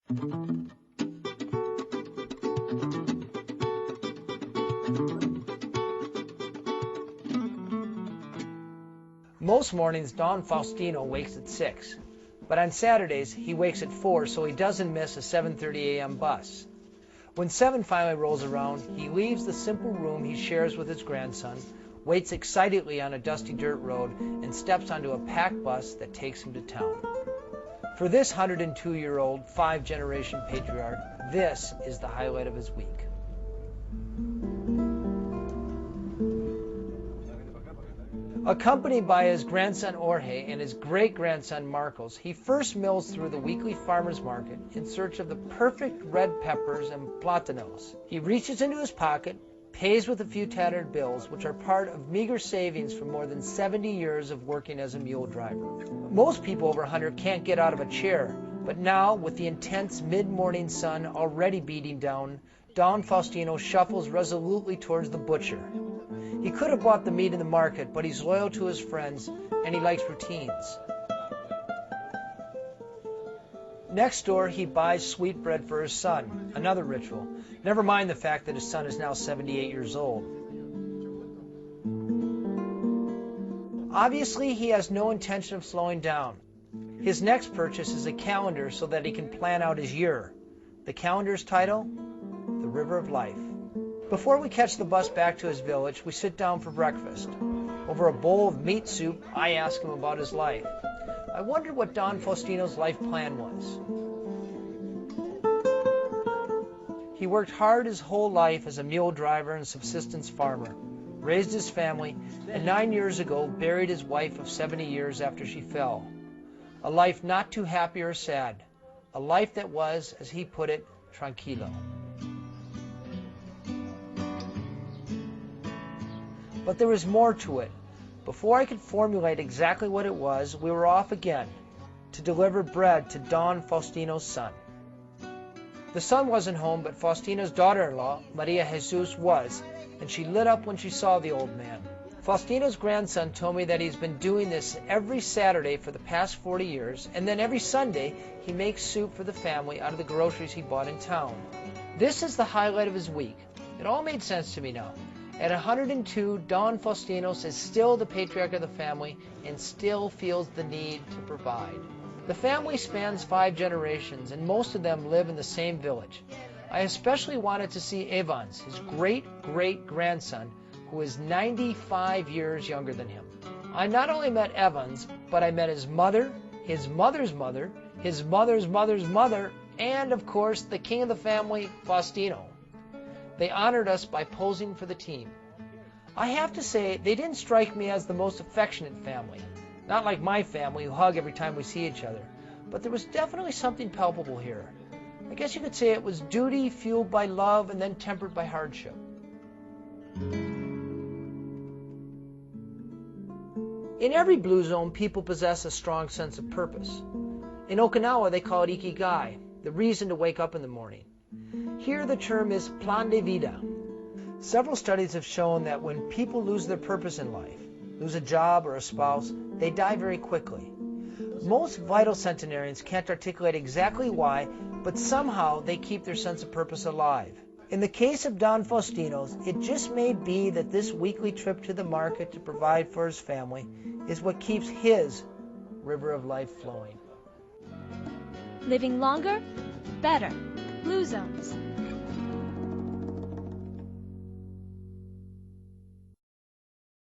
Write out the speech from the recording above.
Most mornings, Don Faustino wakes at 6, but on Saturdays, he wakes at 4 so he doesn't miss a 7:30 a.m. bus. When 7 finally rolls around, he leaves the simple room he shares with his grandson, waits excitedly on a dusty dirt road, and steps onto a packed bus that takes him to town. For this 102-year-old, five-generation patriarch, this is the highlight of his week. Accompanied by his grandson Jorge and his great-grandson Marcos, he first mills through the weekly farmer's market in search of the perfect red peppers and platanos. He reaches into his pocket, pays with a few tattered bills, which are part of meager savings from more than 70 years of working as a mule driver. Most people over 100 can't get out of a chair, but now, with the intense mid-morning sun already beating down, Don Faustino shuffles resolutely towards the butcher. He could have bought the meat in the market, but he's loyal to his friends, and he likes routines. Next door, he buys sweetbread for his son, another ritual. Never mind the fact that his son is now 78 years old. Obviously, he has no intention of slowing down. His next purchase is a calendar so that he can plan out his year. The calendar's title? The River of Life. Before we catch the bus back to his village, we sit down for breakfast. Over a bowl of meat soup, I ask him about his life. I wondered what Don Faustino's life plan was. He worked hard his whole life as a mule driver and subsistence farmer, raised his family, and 9 years ago buried his wife of 70 years after she fell. A life not too happy or sad, a life that was, as he put it, tranquilo. But there was more to it. Before I could formulate exactly what it was, we were off again to deliver bread to Don Faustino's son. The son wasn't home, but Faustino's daughter-in-law, Maria Jesus, was, and she lit up when she saw the old man. Faustino's grandson told me that he's been doing this every Saturday for the past 40 years, and then every Sunday he makes soup for the family out of the groceries he bought in town. This is the highlight of his week. It all made sense to me now. At 102, Don Faustino is still the patriarch of the family and still feels the need to provide. The family spans 5 generations, and most of them live in the same village. I especially wanted to see Evans, his great-great-grandson, who is 95 years younger than him. I not only met Evans, but I met his mother, his mother's mother, his mother's mother's mother, and, of course, the king of the family, Faustino. They honored us by posing for the team. I have to say, they didn't strike me as the most affectionate family. Not like my family, who hug every time we see each other. But there was definitely something palpable here. I guess you could say it was duty fueled by love and then tempered by hardship. In every blue zone, people possess a strong sense of purpose. In Okinawa, they call it ikigai, the reason to wake up in the morning. Here the term is plan de vida. Several studies have shown that when people lose their purpose in life, lose a job or a spouse, they die very quickly. Most vital centenarians can't articulate exactly why, but somehow they keep their sense of purpose alive. In the case of Don Faustino's, it just may be that this weekly trip to the market to provide for his family is what keeps his river of life flowing. Living longer, better. Blue Zones.